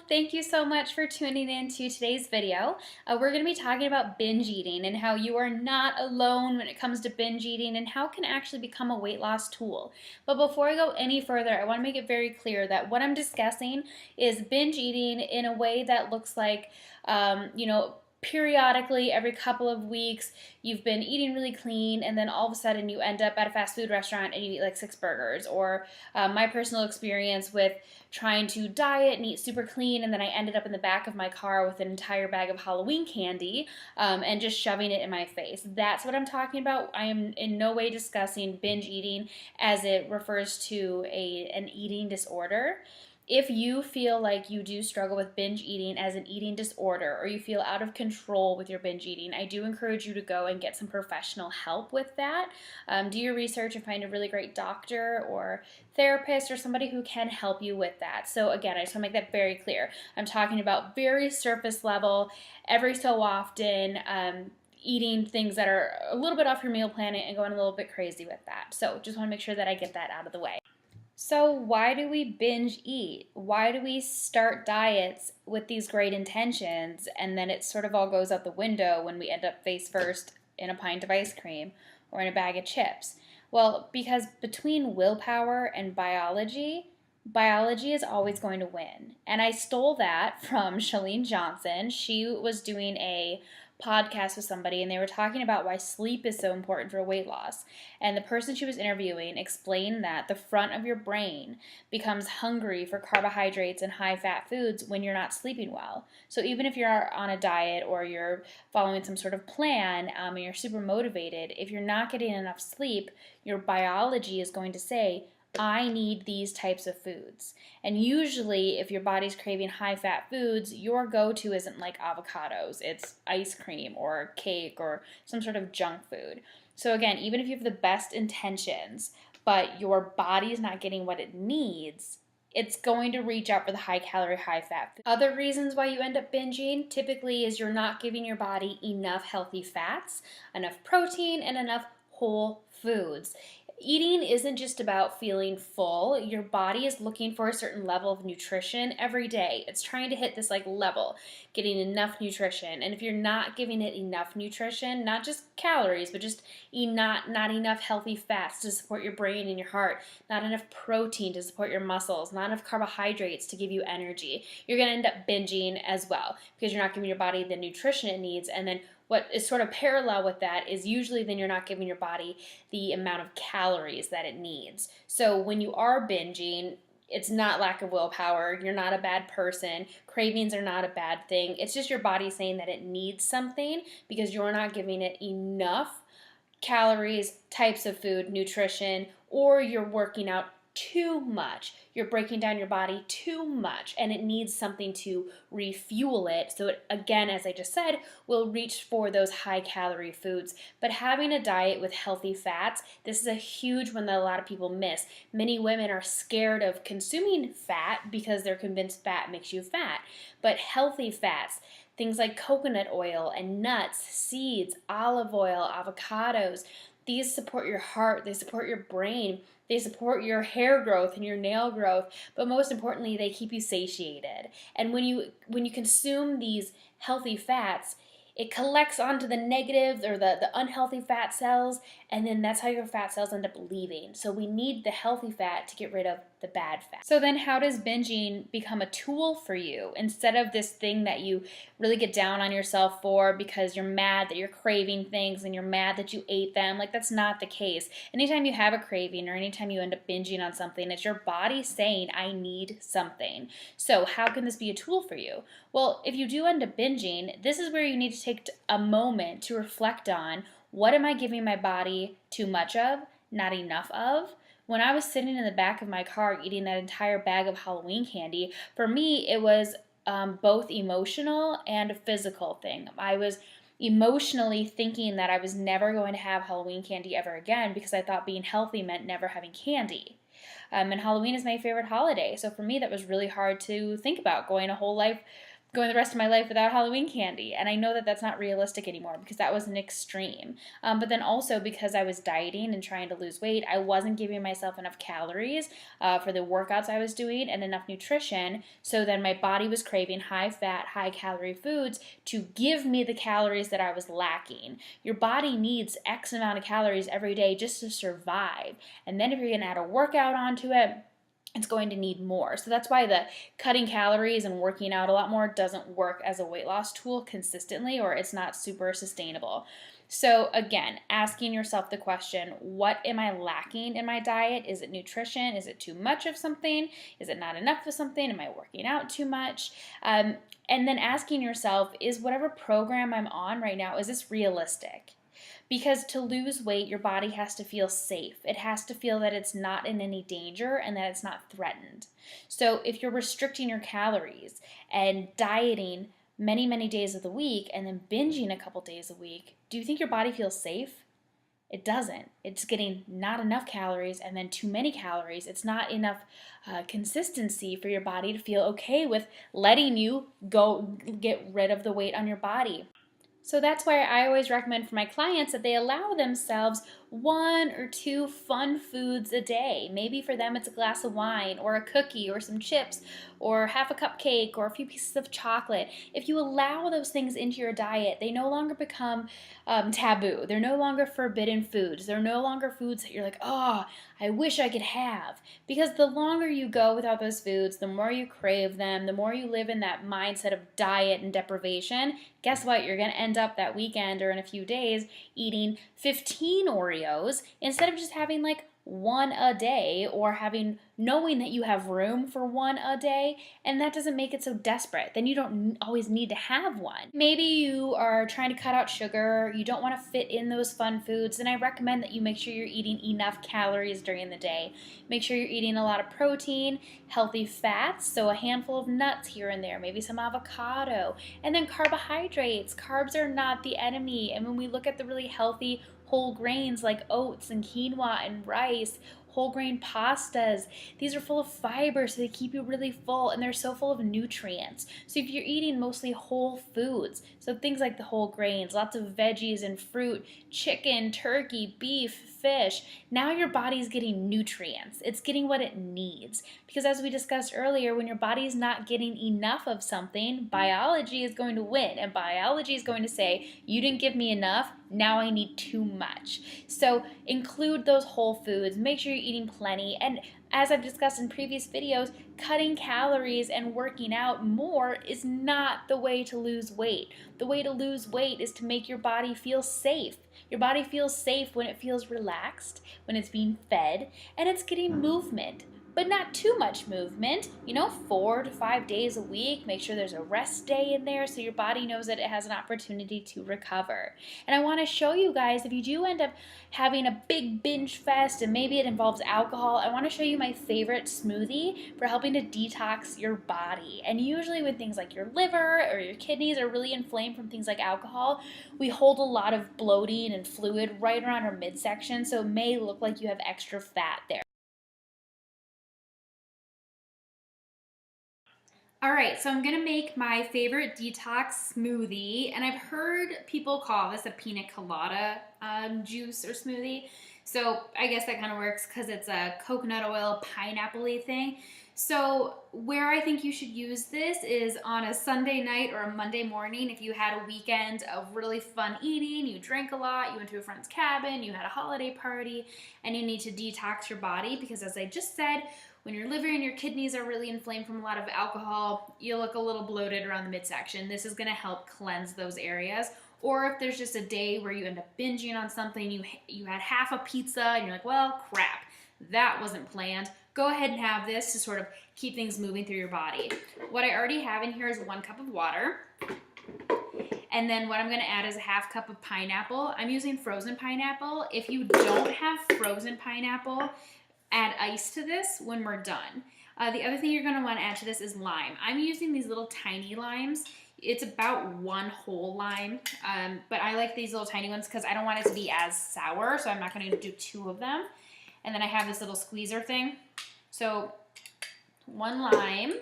Thank you so much for tuning in to today's video. We're going to be talking about binge eating and how you are not alone when it comes to binge eating and how it can actually become a weight loss tool. But before I go any further, I want to make it very clear that what I'm discussing is binge eating in a way that looks like, periodically every couple of weeks you've been eating really clean and then all of a sudden you end up at a fast food restaurant and you eat like 6 burgers, or my personal experience with trying to diet and eat super clean, and then I ended up in the back of my car with an entire bag of Halloween candy and just shoving it in my face. That's what I'm talking about. I am in no way discussing binge eating as it refers to an eating disorder. If you feel like you do struggle with binge eating as an eating disorder, or you feel out of control with your binge eating, I do encourage you to go and get some professional help with that. Do your research and find a really great doctor or therapist or somebody who can help you with that. So again, I just want to make that very clear. I'm talking about very surface level, every so often, eating things that are a little bit off your meal plan and going a little bit crazy with that. So just want to make sure that I get that out of the way. So why do we binge eat? Why do we start diets with these great intentions and then it sort of all goes out the window when we end up face first in a pint of ice cream or in a bag of chips? Well, because between willpower and biology is always going to win. And I stole that from Chalene Johnson. She was doing a podcast with somebody and they were talking about why sleep is so important for weight loss. And the person she was interviewing explained that the front of your brain becomes hungry for carbohydrates and high fat foods when you're not sleeping well. So even if you're on a diet or you're following some sort of plan and you're super motivated, if you're not getting enough sleep, your biology is going to say, I need these types of foods. And usually, if your body's craving high-fat foods, your go-to isn't like avocados. It's ice cream or cake or some sort of junk food. So again, even if you have the best intentions, but your body is not getting what it needs, it's going to reach out for the high-calorie, high-fat food. Other reasons why you end up binging typically is you're not giving your body enough healthy fats, enough protein, and enough whole foods. Eating isn't just about feeling full. Your body is looking for a certain level of nutrition every day. It's trying to hit this level, getting enough nutrition. And if you're not giving it enough nutrition, not just calories, but just not enough healthy fats to support your brain and your heart, not enough protein to support your muscles, not enough carbohydrates to give you energy, you're going to end up binging as well because you're not giving your body the nutrition it needs. And then what is sort of parallel with that is usually then you're not giving your body the amount of calories that it needs. So when you are binging, it's not lack of willpower. You're not a bad person. Cravings are not a bad thing. It's just your body saying that it needs something because you're not giving it enough calories, types of food, nutrition, or you're working out too much. You're breaking down your body too much and it needs something to refuel it. So it, again, as I just said, will reach for those high calorie foods. But having a diet with healthy fats, this is a huge one that a lot of people miss. Many women are scared of consuming fat because they're convinced fat makes you fat. But healthy fats, things like coconut oil and nuts, seeds, olive oil, avocados, these support your heart, they support your brain, they support your hair growth and your nail growth, but most importantly, they keep you satiated. And when you consume these healthy fats, it collects onto the negative or the unhealthy fat cells, and then that's how your fat cells end up leaving. So we need the healthy fat to get rid of the bad fat. So then how does binging become a tool for you instead of this thing that you really get down on yourself for because you're mad that you're craving things and you're mad that you ate them? That's not the case. Anytime you have a craving or anytime you end up binging on something, it's your body saying, I need something. So how can this be a tool for you? Well, if you do end up binging, this is where you need to take a moment to reflect on, what am I giving my body too much of, not enough of? When I was sitting in the back of my car eating that entire bag of Halloween candy, for me it was both emotional and a physical thing. I was emotionally thinking that I was never going to have Halloween candy ever again because I thought being healthy meant never having candy. And Halloween is my favorite holiday, so for me that was really hard to think about, going the rest of my life without Halloween candy. And I know that that's not realistic anymore because that was an extreme. But then also because I was dieting and trying to lose weight, I wasn't giving myself enough calories for the workouts I was doing and enough nutrition. So then my body was craving high fat, high calorie foods to give me the calories that I was lacking. Your body needs X amount of calories every day just to survive. And then if you're going to add a workout onto it, it's going to need more. So that's why the cutting calories and working out a lot more doesn't work as a weight loss tool consistently, or it's not super sustainable. So again, asking yourself the question, what am I lacking in my diet? Is it nutrition? Is it too much of something? Is it not enough of something? Am I working out too much? And then asking yourself, is whatever program I'm on right now, is this realistic? Because to lose weight, your body has to feel safe. It has to feel that it's not in any danger and that it's not threatened. So if you're restricting your calories and dieting many, many days of the week and then binging a couple days a week, do you think your body feels safe? It doesn't. It's getting not enough calories and then too many calories. It's not enough consistency for your body to feel okay with letting you go get rid of the weight on your body. So that's why I always recommend for my clients that they allow themselves 1 or 2 fun foods a day. Maybe for them it's a glass of wine or a cookie or some chips or half a cupcake or a few pieces of chocolate. If you allow those things into your diet, they no longer become taboo. They're no longer forbidden foods. They're no longer foods that you're like, oh, I wish I could have. Because the longer you go without those foods, the more you crave them, the more you live in that mindset of diet and deprivation, guess what? You're going to end up that weekend or in a few days eating 15 Oreos instead of just having like 1 a day, or knowing that you have room for 1 a day, and that doesn't make it so desperate. Then you don't always need to have one. Maybe you are trying to cut out sugar, you don't want to fit in those fun foods, then I recommend that you make sure you're eating enough calories during the day. Make sure you're eating a lot of protein, healthy fats, so a handful of nuts here and there, maybe some avocado, and then carbohydrates. Carbs are not the enemy, and when we look at the really healthy whole grains like oats and quinoa and rice, whole grain pastas, these are full of fiber, so they keep you really full, and they're so full of nutrients. So if you're eating mostly whole foods, so things like the whole grains, lots of veggies and fruit, chicken, turkey, beef, fish, now your body's getting nutrients. It's getting what it needs. Because as we discussed earlier, when your body's not getting enough of something, biology is going to win, and biology is going to say, you didn't give me enough, now I need too much. So include those whole foods, make sure you're eating plenty, and as I've discussed in previous videos, cutting calories and working out more is not the way to lose weight. The way to lose weight is to make your body feel safe. Your body feels safe when it feels relaxed, when it's being fed, and it's getting movement. But not too much movement, 4 to 5 days a week. Make sure there's a rest day in there so your body knows that it has an opportunity to recover. And I want to show you guys, if you do end up having a big binge fest and maybe it involves alcohol, I want to show you my favorite smoothie for helping to detox your body. And usually when things like your liver or your kidneys are really inflamed from things like alcohol, we hold a lot of bloating and fluid right around our midsection, so it may look like you have extra fat there. All right, so I'm gonna make my favorite detox smoothie, and I've heard people call this a pina colada juice or smoothie. So I guess that kind of works because it's a coconut oil, pineapple-y thing. So where I think you should use this is on a Sunday night or a Monday morning. If you had a weekend of really fun eating, you drank a lot, you went to a friend's cabin, you had a holiday party, and you need to detox your body because, as I just said, when your liver and your kidneys are really inflamed from a lot of alcohol, you look a little bloated around the midsection. This is going to help cleanse those areas. Or if there's just a day where you end up binging on something, you had half a pizza and you're like, well, crap, that wasn't planned. Go ahead and have this to sort of keep things moving through your body. What I already have in here is 1 cup of water. And then what I'm going to add is a half cup of pineapple. I'm using frozen pineapple. If you don't have frozen pineapple, add ice to this when we're done. The other thing you're going to want to add to this is lime. I'm using these little tiny limes. It's about 1 whole lime, but I like these little tiny ones because I don't want it to be as sour, so I'm not going to do 2 of them. And then I have this little squeezer thing. So 1 lime,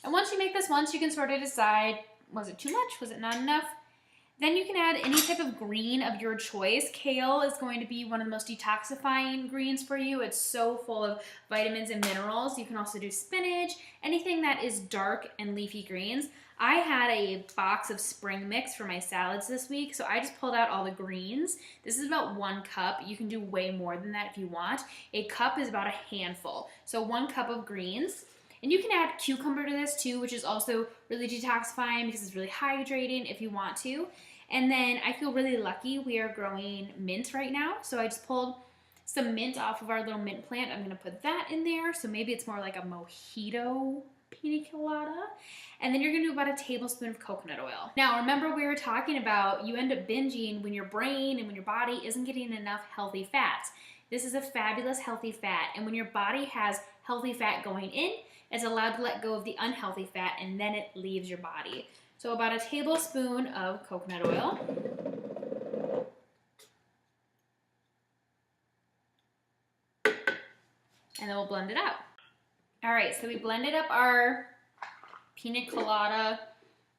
And once you make this once, you can sort of decide, was it too much? Was it not enough? Then you can add any type of green of your choice. Kale is going to be one of the most detoxifying greens for you. It's so full of vitamins and minerals. You can also do spinach, anything that is dark and leafy greens. I had a box of spring mix for my salads this week, so I just pulled out all the greens. This is about 1 cup. You can do way more than that if you want. A cup is about a handful. So 1 cup of greens. And you can add cucumber to this too, which is also really detoxifying because it's really hydrating if you want to. And then I feel really lucky. We are growing mint right now. So I just pulled some mint off of our little mint plant. I'm going to put that in there. So maybe it's more like a mojito pina colada. And then you're going to do about a tablespoon of coconut oil. Now, remember we were talking about you end up binging when your brain and when your body isn't getting enough healthy fats. This is a fabulous healthy fat. And when your body has healthy fat going in, it's allowed to let go of the unhealthy fat and then it leaves your body. So about a tablespoon of coconut oil. And then we'll blend it out. All right, so we blended up our pina colada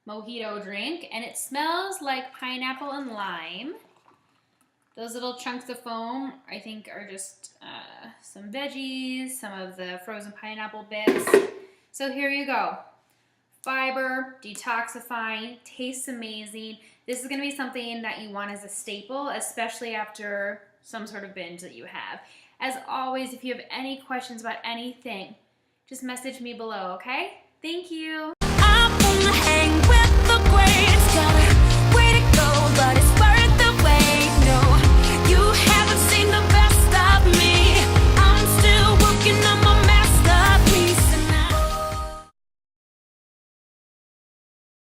mojito drink, and it smells like pineapple and lime. Those little chunks of foam, I think, are just some veggies, some of the frozen pineapple bits. So here you go. Fiber, detoxifying, tastes amazing. This is going to be something that you want as a staple, especially after some sort of binge that you have. As always, if you have any questions about anything, just message me below, okay? Thank you.